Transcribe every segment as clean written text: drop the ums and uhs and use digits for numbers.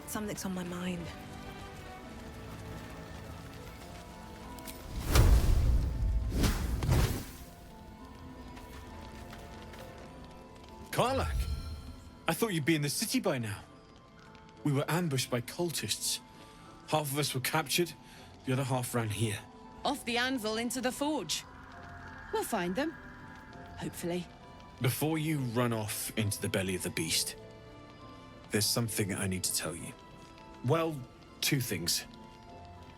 Something's on my mind. Karlach! I thought you'd be in the city by now. We were ambushed by cultists. Half of us were captured, the other half ran here. Off the anvil into the forge. We'll find them. Hopefully. Before you run off into the belly of the beast, there's something I need to tell you. Well, two things.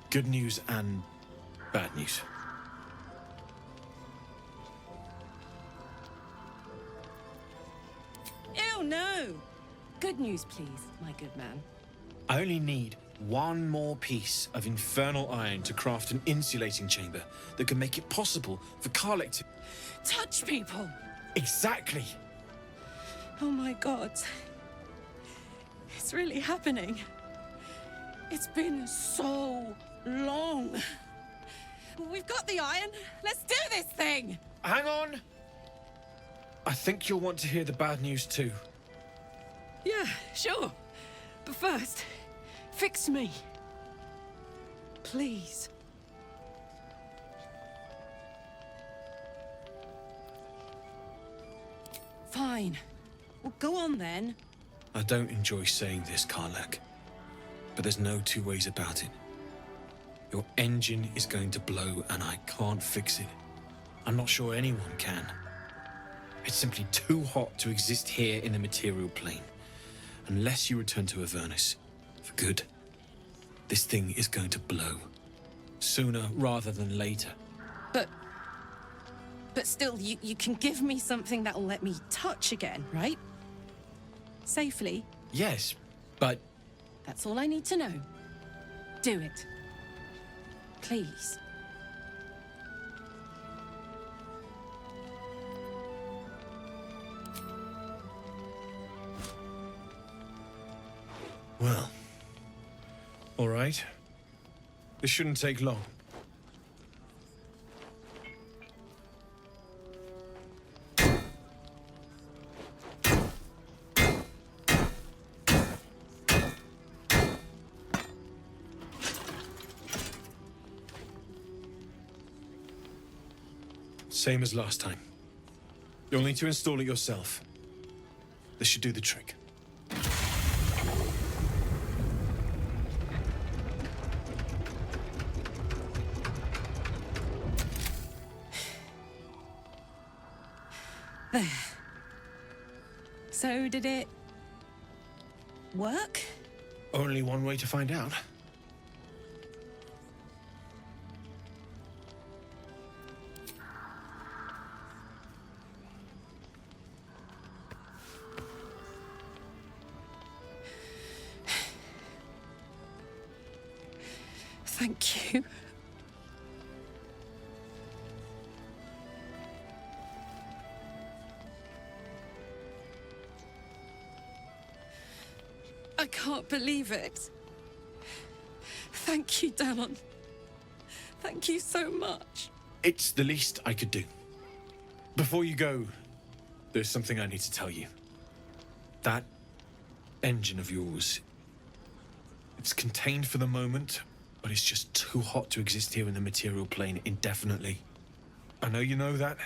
Good news and bad news. Ew, no! Good news, please, my good man. I only need one more piece of infernal iron to craft an insulating chamber that can make it possible for Karlach to... Touch people! Exactly! Oh my god. It's really happening. It's been so long. We've got the iron. Let's do this thing! Hang on! I think you'll want to hear the bad news too. Yeah, sure. But first, fix me. Please. Fine. Well, go on then. I don't enjoy saying this, Karlach, but there's no two ways about it. Your engine is going to blow and I can't fix it. I'm not sure anyone can. It's simply too hot to exist here in the material plane. Unless you return to Avernus, for good, this thing is going to blow. Sooner rather than later. But still, you can give me something that'll let me touch again, right? Safely. Yes, but... That's all I need to know. Do it. Please. Well, all right. This shouldn't take long. Same as last time. You'll need to install it yourself. This should do the trick. There. So did it work? Only one way to find out. Thank you. I can't believe it. Thank you, Damon. Thank you so much. It's the least I could do. Before you go, there's something I need to tell you. That engine of yours, it's contained for the moment, but it's just too hot to exist here in the material plane indefinitely. I know you know that,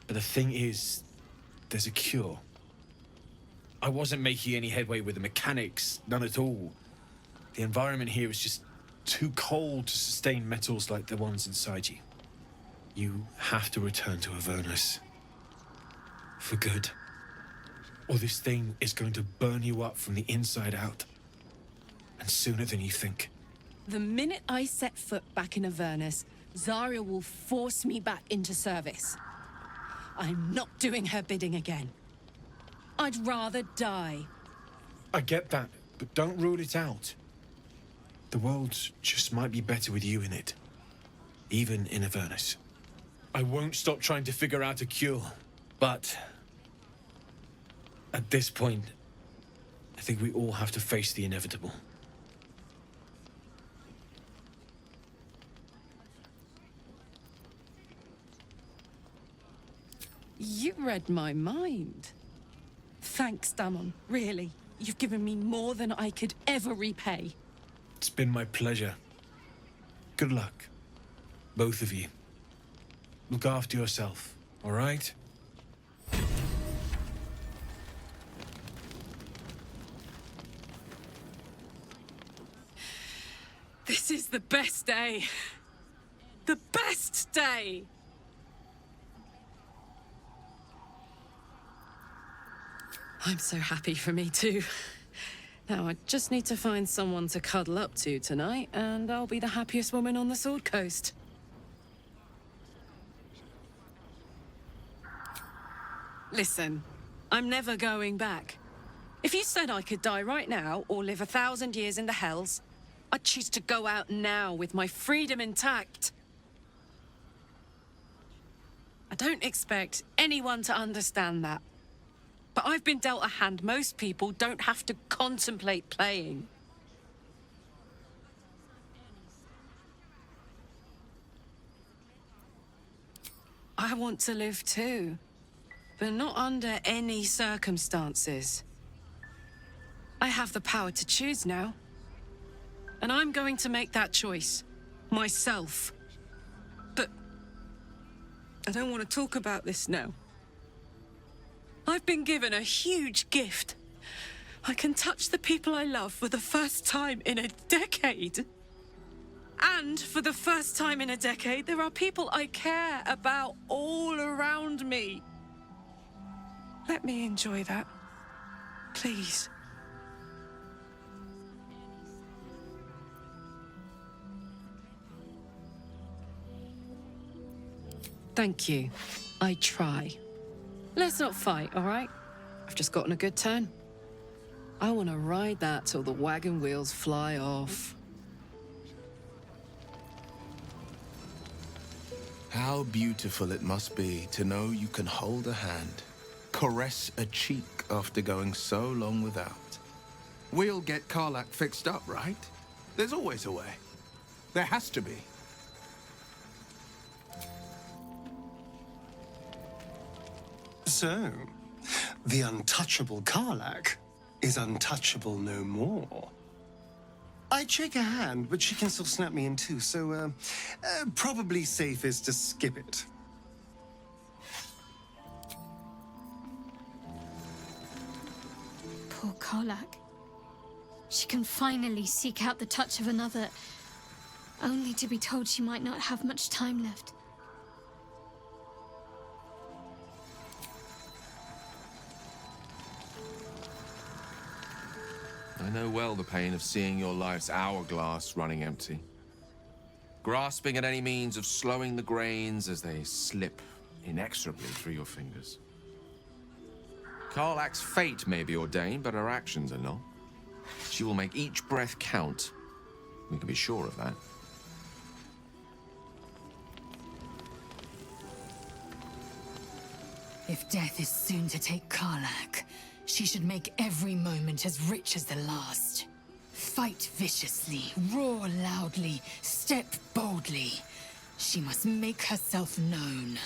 but the thing is, there's a cure. I wasn't making any headway with the mechanics, none at all. The environment here is just too cold to sustain metals like the ones inside you. You have to return to Avernus. For good. Or this thing is going to burn you up from the inside out. And sooner than you think. The minute I set foot back in Avernus, Zarya will force me back into service. I'm not doing her bidding again. I'd rather die. I get that, but don't rule it out. The world just might be better with you in it. Even in Avernus. I won't stop trying to figure out a cure, but... at this point, I think we all have to face the inevitable. You read my mind. Thanks, Damon, really. You've given me more than I could ever repay. It's been my pleasure. Good luck, both of you. Look after yourself, all right? This is the best day. The best day! I'm so happy for me too. Now I just need to find someone to cuddle up to tonight, and I'll be the happiest woman on the Sword Coast. Listen, I'm never going back. If you said I could die right now, or live 1,000 years in the Hells, I'd choose to go out now with my freedom intact. I don't expect anyone to understand that. But I've been dealt a hand most people don't have to contemplate playing. I want to live too, but not under any circumstances. I have the power to choose now. And I'm going to make that choice. Myself. But I don't want to talk about this now. I've been given a huge gift. I can touch the people I love for the first time in a decade. And for the first time in a decade, there are people I care about all around me. Let me enjoy that. Please. Thank you. I try. Let's not fight, all right? I've just gotten a good turn. I want to ride that till the wagon wheels fly off. How beautiful it must be to know you can hold a hand, caress a cheek after going so long without. We'll get Karlach fixed up, right? There's always a way. There has to be. So, the untouchable Karlach is untouchable no more. I'd shake her hand, but she can still snap me in two, so, probably safest to skip it. Poor Karlach. She can finally seek out the touch of another, only to be told she might not have much time left. I know well the pain of seeing your life's hourglass running empty. Grasping at any means of slowing the grains as they slip inexorably through your fingers. Karlach's fate may be ordained, but her actions are not. She will make each breath count. We can be sure of that. If death is soon to take Karlach, she should make every moment as rich as the last. Fight viciously, roar loudly, step boldly. She must make herself known.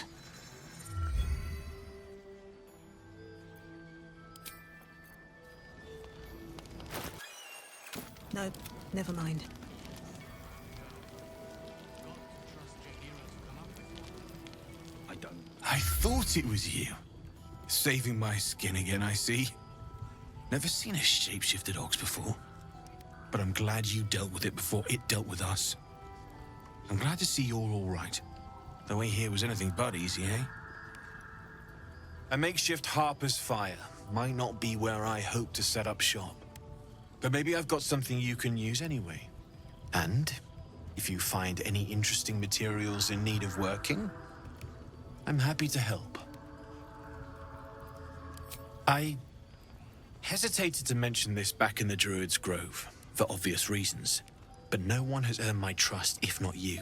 No, never mind. I thought it was you. Saving my skin again, I see. Never seen a shapeshifted ox before. But I'm glad you dealt with it before it dealt with us. I'm glad to see you're all right. The way here was anything but easy, eh? A makeshift Harper's Fire might not be where I hope to set up shop. But maybe I've got something you can use anyway. And if you find any interesting materials in need of working, I'm happy to help. I hesitated to mention this back in the Druid's Grove, for obvious reasons, but no one has earned my trust if not you.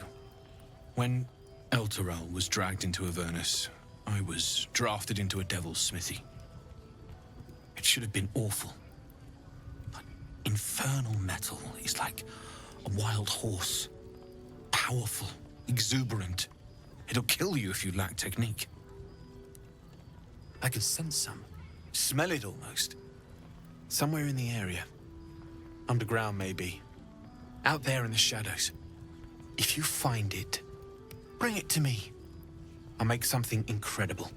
When Elturel was dragged into Avernus, I was drafted into a devil's smithy. It should have been awful. But infernal metal is like a wild horse. Powerful, exuberant. It'll kill you if you lack technique. I can sense some. Smell it almost. Somewhere in the area. Underground, maybe. Out there in the shadows. If you find it, bring it to me. I'll make something incredible.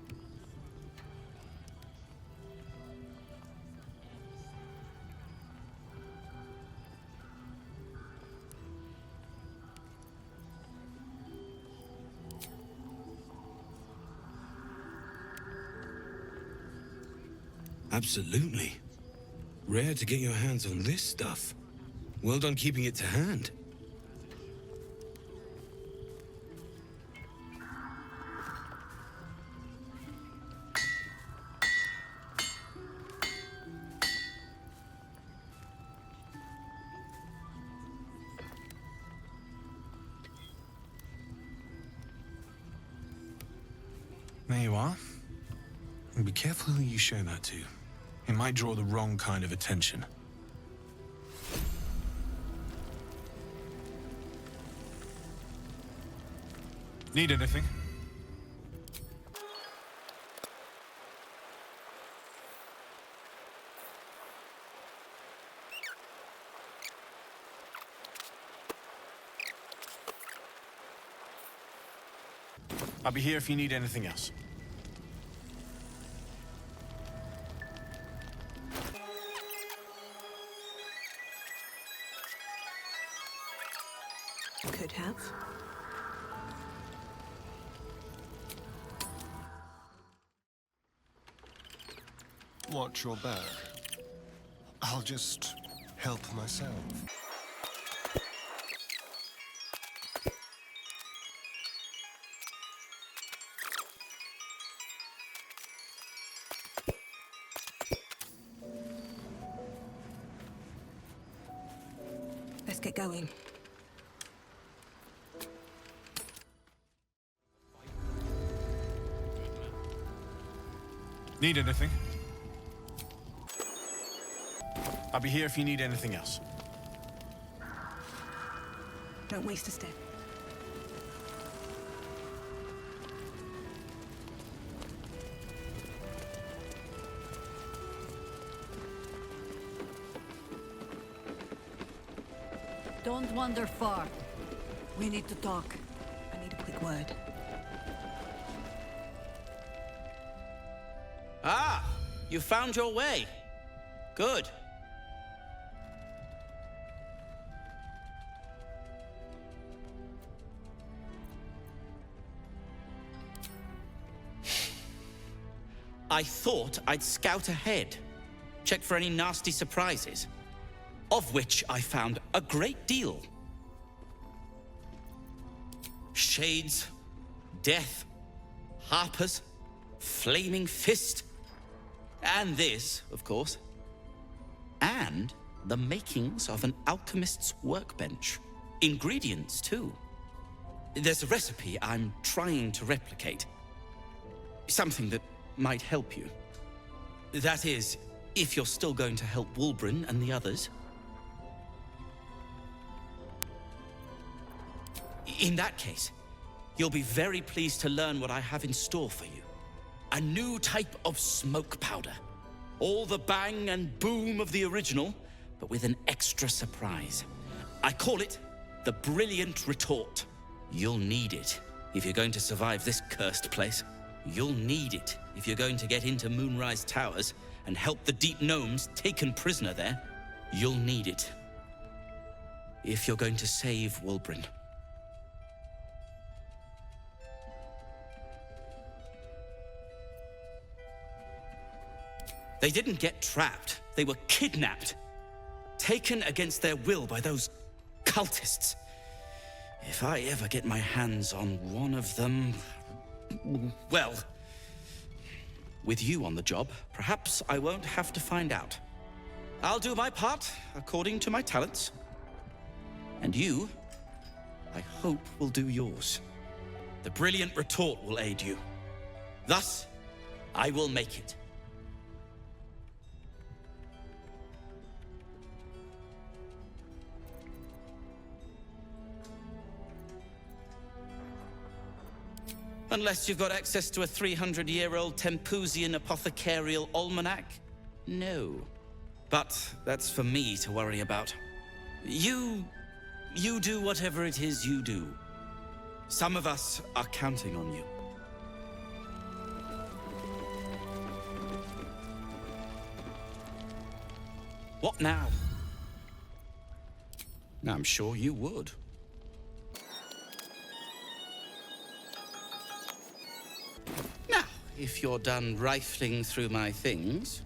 Absolutely. Rare to get your hands on this stuff. Well done keeping it to hand. There you are. And be careful who you show that to. It might draw the wrong kind of attention. Need anything? I'll be here if you need anything else. Could have. Watch your back. I'll just help myself. Let's get going. Need anything? I'll be here if you need anything else. Don't waste a step. Don't wander far. We need to talk. I need a quick word. Ah, you found your way. Good. I thought I'd scout ahead, check for any nasty surprises, of which I found a great deal. Shades, death, harpers, flaming fist, and this, of course, and the makings of an alchemist's workbench. Ingredients, too. There's a recipe I'm trying to replicate. Something that might help you. That is, if you're still going to help Wulbren and the others. In that case, you'll be very pleased to learn what I have in store for you. A new type of smoke powder. All the bang and boom of the original, but with an extra surprise. I call it the Brilliant Retort. You'll need it if you're going to survive this cursed place. You'll need it if you're going to get into Moonrise Towers and help the Deep Gnomes taken prisoner there. You'll need it if you're going to save Wulbren. They didn't get trapped. They were kidnapped. Taken against their will by those cultists. If I ever get my hands on one of them... well... with you on the job, perhaps I won't have to find out. I'll do my part according to my talents. And you, I hope, will do yours. The Brilliant Retort will aid you. Thus, I will make it. Unless you've got access to a 300-year-old Tempusian apothecarial almanac? No. But that's for me to worry about. You do whatever it is you do. Some of us are counting on you. What now? I'm sure you would. Now, if you're done rifling through my things...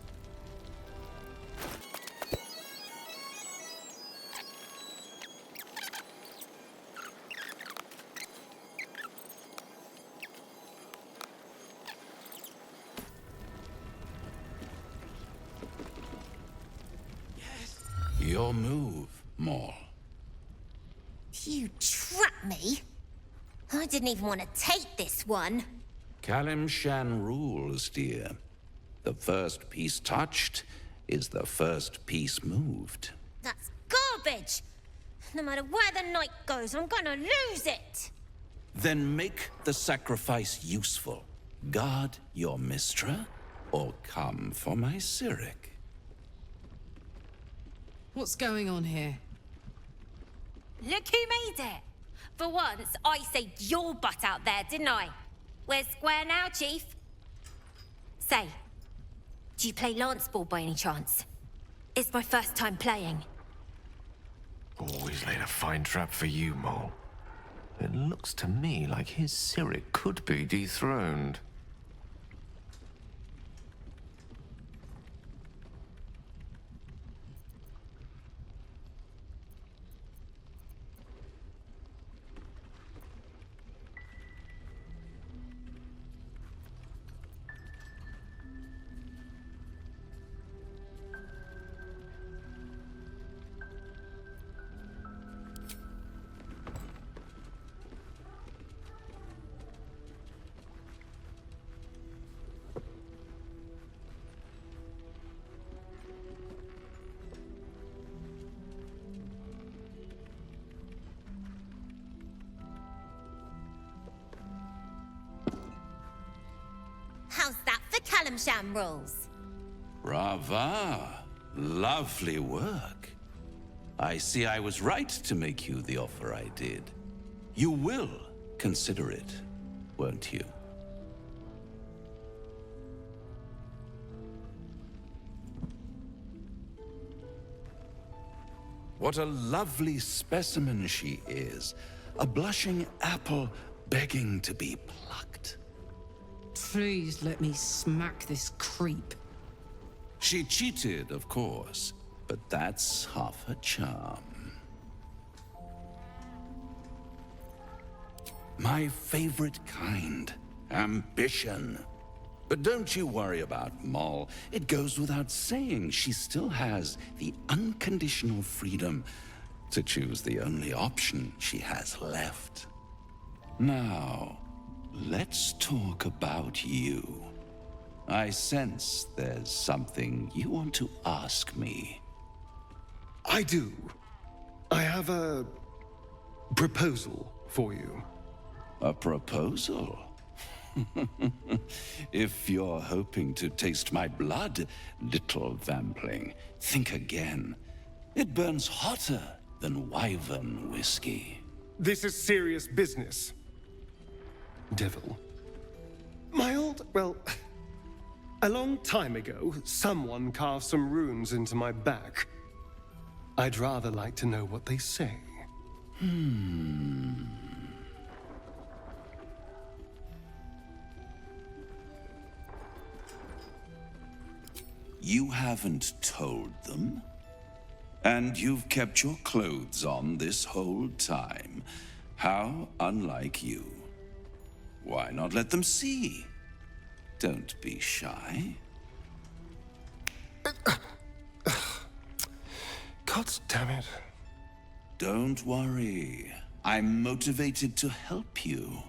Your move, Maul. You trapped me? I didn't even want to take this one. Kalimshan rules, dear. The first piece touched is the first piece moved. That's garbage! No matter where the night goes, I'm gonna lose it! Then make the sacrifice useful. Guard your Mistra, or come for my Cleric. What's going on here? Look who made it! For once, I saved your butt out there, didn't I? We're square now, Chief. Say, do you play lance ball by any chance? It's my first time playing. Always laid a fine trap for you, Mole. It looks to me like his Cleric could be dethroned. How's that for Kalimshan rules? Brava. Lovely work. I see I was right to make you the offer I did. You will consider it, won't you? What a lovely specimen she is. A blushing apple begging to be plucked. Please let me smack this creep. She cheated, of course, but that's half her charm. My favorite kind, ambition. But don't you worry about Moll. It goes without saying she still has the unconditional freedom to choose the only option she has left. Now, let's talk about you. I sense there's something you want to ask me. I do. I have a proposal for you. A proposal? If you're hoping to taste my blood, little vampling, think again. It burns hotter than wyvern whiskey. This is serious business. Devil. A long time ago, someone carved some runes into my back. I'd rather like to know what they say. You haven't told them? And you've kept your clothes on this whole time. How unlike you. Why not let them see? Don't be shy. God damn it. Don't worry. I'm motivated to help you.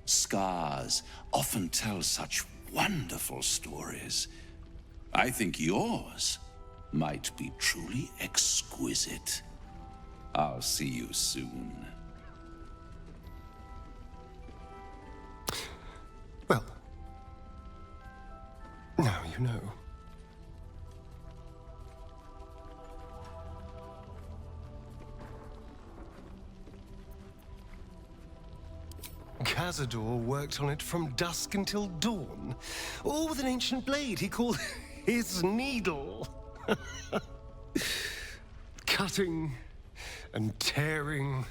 Scars often tell such wonderful stories. I think yours might be truly exquisite. I'll see you soon. Well, now you know. Cazador worked on it from dusk until dawn, all with an ancient blade he called his needle. Cutting and tearing,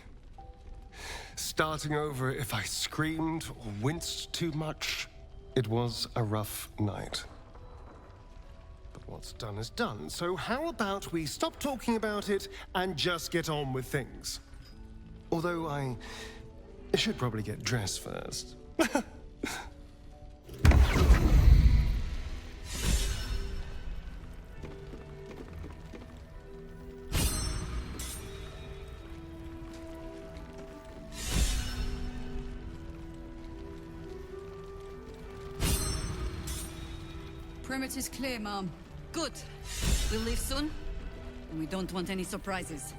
starting over if I screamed or winced too much. It was a rough night. But what's done is done, so how about we stop talking about it and just get on with things? Although I should probably get dressed first. Perimeter's clear, Mom. Good. We'll leave soon, and we don't want any surprises.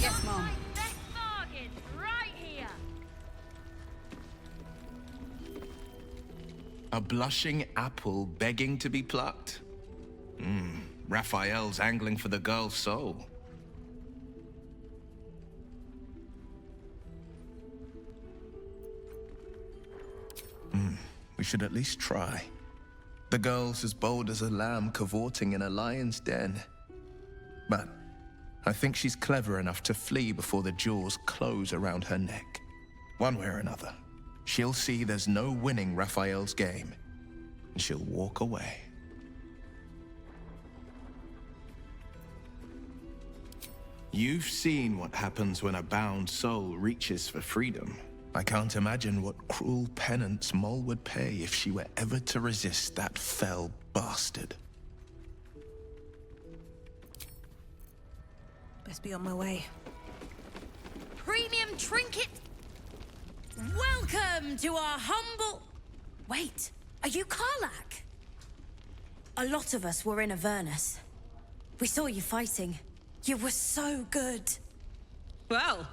Yes, Mom. Best bargain, right here. A blushing apple begging to be plucked? Raphael's angling for the girl's soul. We should at least try. The girl's as bold as a lamb cavorting in a lion's den. But I think she's clever enough to flee before the jaws close around her neck. One way or another, she'll see there's no winning Raphael's game, and she'll walk away. You've seen what happens when a bound soul reaches for freedom. I can't imagine what cruel penance Moll would pay if she were ever to resist that fell bastard. Best be on my way. Premium trinket. Welcome to our humble... Wait, are you Karlach? A lot of us were in Avernus. We saw you fighting. You were so good. Well,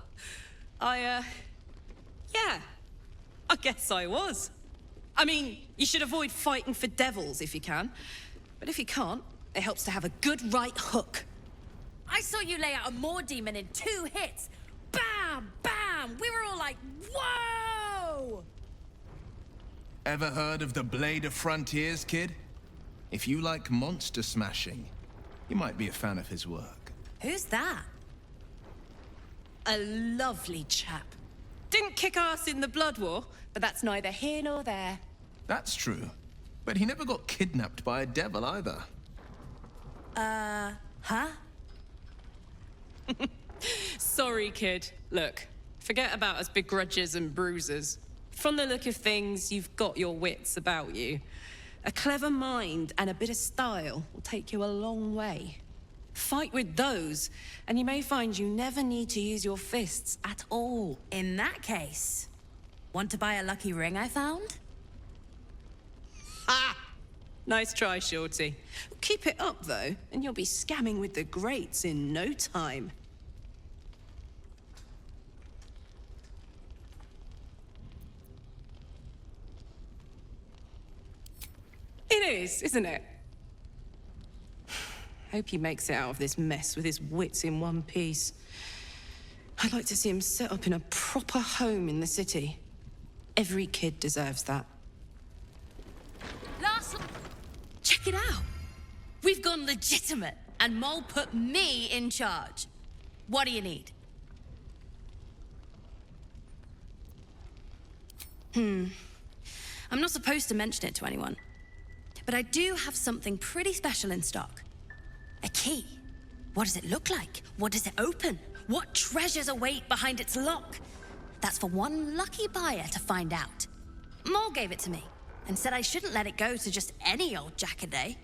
yeah, I guess I was. I mean, you should avoid fighting for devils if you can. But if you can't, it helps to have a good right hook. I saw you lay out a Moor demon in 2 hits. Bam! Bam! We were all like, whoa! Ever heard of the Blade of Frontiers, kid? If you like monster smashing, you might be a fan of his work. Who's that? A lovely chap. Didn't kick ass in the Blood War, but that's neither here nor there. That's true. But he never got kidnapped by a devil either. Huh? Sorry, kid. Look, forget about us begrudgers and bruisers. From the look of things, you've got your wits about you. A clever mind and a bit of style will take you a long way. Fight with those, and you may find you never need to use your fists at all. In that case, want to buy a lucky ring I found? Ha! Nice try, Shorty. Keep it up, though, and you'll be scamming with the greats in no time. It is, isn't it? Hope he makes it out of this mess with his wits in one piece. I'd like to see him set up in a proper home in the city. Every kid deserves that. Check it out. We've gone legitimate, and Moll put me in charge. What do you need? I'm not supposed to mention it to anyone, but I do have something pretty special in stock. A key. What does it look like? What does it open? What treasures await behind its lock? That's for one lucky buyer to find out. Moll gave it to me and said I shouldn't let it go to just any old jackaday.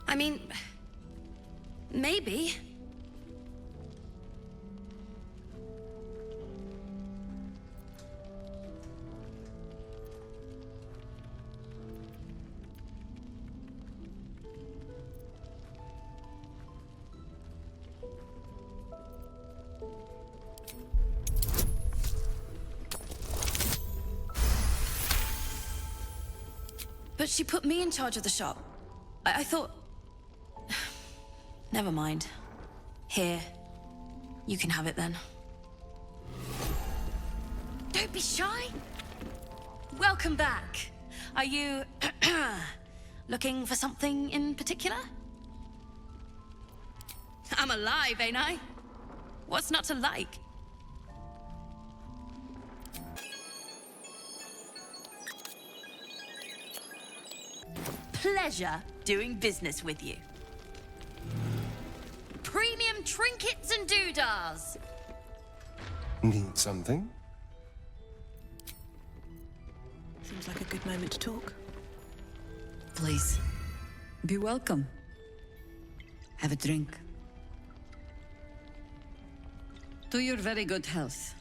I mean, maybe. But she put me in charge of the shop. I thought... Never mind. Here. You can have it then. Don't be shy. Welcome back. Are you... looking for something in particular? I'm alive, ain't I? What's not to like? Pleasure doing business with you. Premium trinkets and doodahs. Need something? Seems like a good moment to talk. Please, be welcome. Have a drink. To your very good health.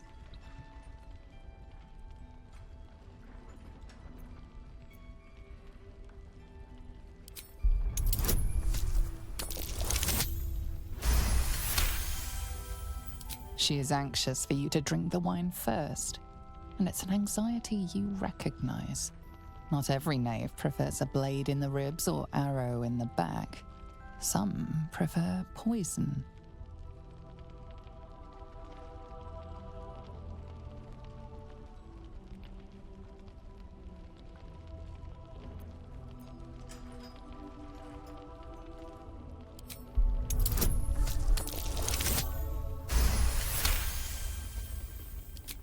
She is anxious for you to drink the wine first, and it's an anxiety you recognize. Not every knave prefers a blade in the ribs or arrow in the back. Some prefer poison.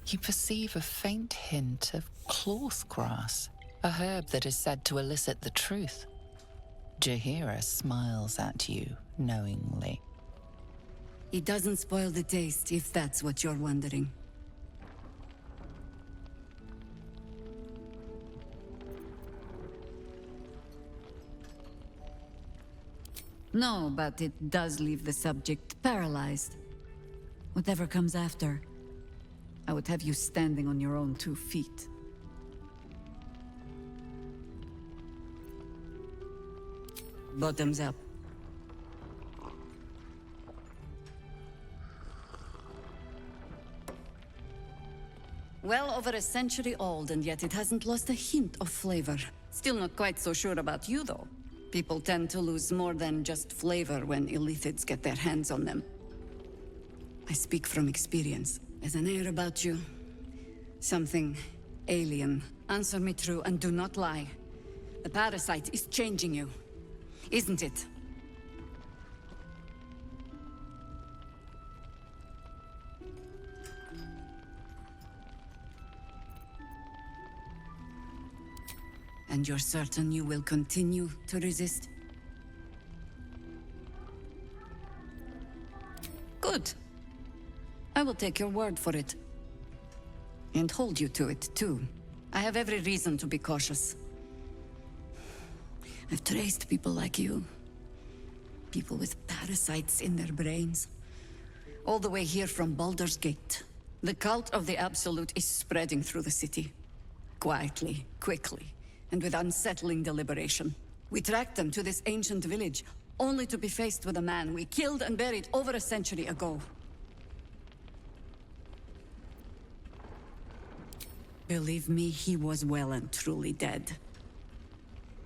You perceive a faint hint of cloth grass, a herb that is said to elicit the truth. Jaheira smiles at you knowingly. It doesn't spoil the taste, if that's what you're wondering. No, but it does leave the subject paralyzed. Whatever comes after, I would have you standing on your own 2 feet. Bottoms up. Well over a century old, and yet it hasn't lost a hint of flavor. Still not quite so sure about you, though. People tend to lose more than just flavor when illithids get their hands on them. I speak from experience. There's an air about you. Something alien. Answer me true and do not lie. The parasite is changing you, isn't it? And you're certain you will continue to resist? Good. I will take your word for it. And hold you to it, too. I have every reason to be cautious. I've traced people like you. People with parasites in their brains. All the way here from Baldur's Gate. The cult of the Absolute is spreading through the city. Quietly, quickly, and with unsettling deliberation. We tracked them to this ancient village, only to be faced with a man we killed and buried over a century ago. Believe me, he was well and truly dead.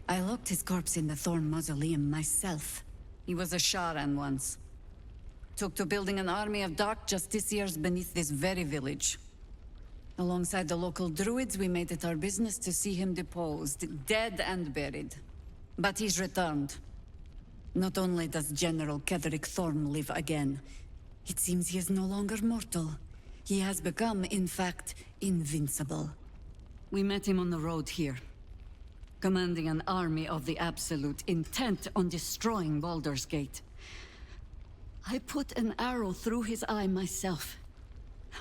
I locked his corpse in the Thorn Mausoleum myself. He was a Sharan once. Took to building an army of dark justiciars beneath this very village. Alongside the local druids, we made it our business to see him deposed, dead and buried. But he's returned. Not only does General Cleric Thorn live again, it seems he is no longer mortal. He has become, in fact, invincible. We met him on the road here, commanding an army of the Absolute, intent on destroying Baldur's Gate. I put an arrow through his eye myself,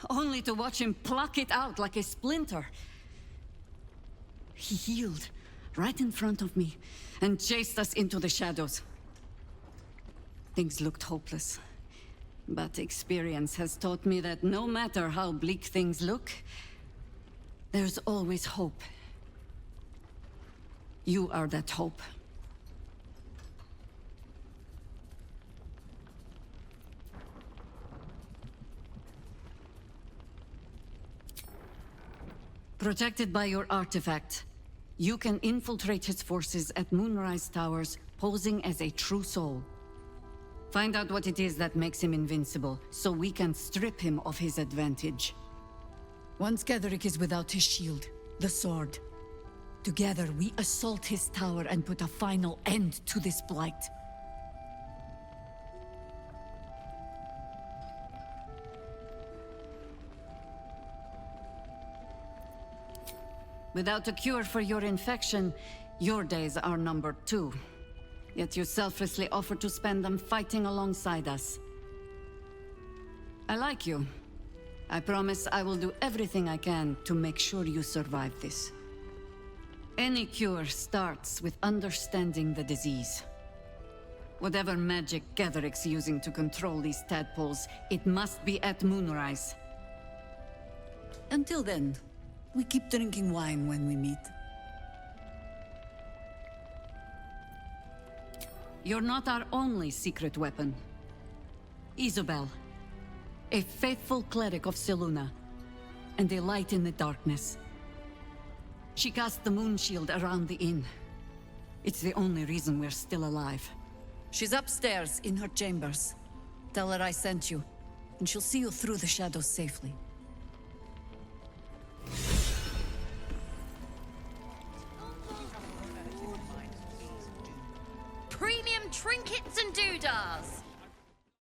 only to watch him pluck it out like a splinter. He healed right in front of me and chased us into the shadows. Things looked hopeless. But experience has taught me that no matter how bleak things look, there's always hope. You are that hope. Protected by your artifact, You can infiltrate his forces at Moonrise Towers, posing as a true soul. Find out what it is that makes him invincible, so we can strip him of his advantage. Once Cleric is without his shield, the sword, together we assault his tower and put a final end to this blight. Without a cure for your infection, your days are numbered too. Yet you selflessly offer to spend them fighting alongside us. I like you. I promise I will do everything I can to make sure you survive this. Any cure starts with understanding the disease. Whatever magic Cleric's using to control these tadpoles, it must be at Moonrise. Until then, we keep drinking wine when we meet. You're not our only secret weapon. Isobel, a faithful cleric of Celaena, and a light in the darkness. She cast the moon shield around the inn. It's the only reason we're still alive. She's upstairs in her chambers. Tell her I sent you, and she'll see you through the shadows safely. Premium trinkets and doodahs.